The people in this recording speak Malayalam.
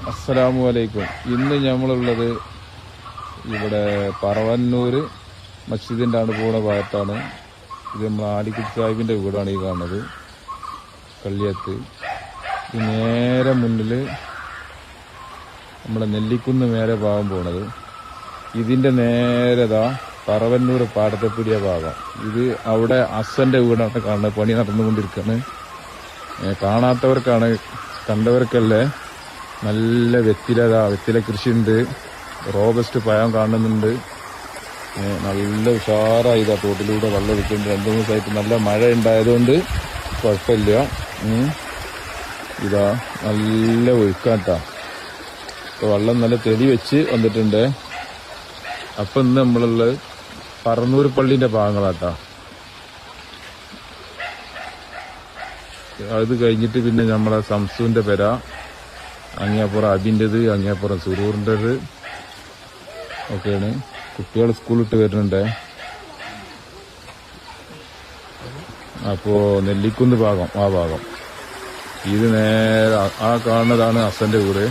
അസ്സലാമു അലൈക്കും. ഇന്ന് നമ്മളുള്ളത് ഇവിടെ പറവന്നൂര് മസ്ജിദിൻ്റെ ആണ് പോകുന്ന ഭാഗത്താണ്. ഇത് നമ്മൾ ആലിക്കുട്ടി സാഹിബിൻ്റെ വീടാണ് ഈ കാണുന്നത്, കള്ളിയത്ത്. ഇത് നേരെ മുന്നിൽ നമ്മുടെ നെല്ലിക്കുന്ന് മേലെ ഭാഗം പോണത്. ഇതിൻ്റെ നേരെതാ പറവന്നൂർ പാടത്തപ്പിടിയ ഭാഗം. ഇത് അവിടെ അസന്റെ വീടാണ് കാണുന്നത്, പണി നടന്നുകൊണ്ടിരിക്കുകയാണ്. കാണാത്തവർക്കാണ്, കണ്ടവർക്കല്ലേ. നല്ല വെറ്റില കൃഷിയുണ്ട്, റോബസ്റ്റ് പഴം കാണുന്നുണ്ട്. നല്ല ഉഷാറായി ഇതാ തോട്ടിലൂടെ വെള്ളം എടുക്കുന്നുണ്ട്. 2-3 ദിവസമായിട്ട് നല്ല മഴ ഉണ്ടായതുകൊണ്ട് കുഴപ്പമില്ല. ഇതാ നല്ല ഒഴുക്കാട്ടാ, വെള്ളം നല്ല തെളി വെച്ച് വന്നിട്ടുണ്ട്. അപ്പം ഇന്ന് നമ്മളുള്ളത് പറന്നൂർ പള്ളിന്റെ ഭാഗങ്ങളാട്ടാ. അത് കഴിഞ്ഞിട്ട് പിന്നെ നമ്മളെ സംസുവിന്റെ പെര, അങ്ങേപ്പുറം അബിൻ്റെത്, അങ്ങേപ്പുറം സുരൂറിൻ്റെത് ഒക്കെയാണ്. കുട്ടികൾ സ്കൂളിട്ട് വരുന്നുണ്ട്. അപ്പോ നെല്ലിക്കുന്ന് ഭാഗം, ആ ഭാഗം. ഇത് നേരെ ആ കാണുന്നതാണ് അസന്റെ വീട്.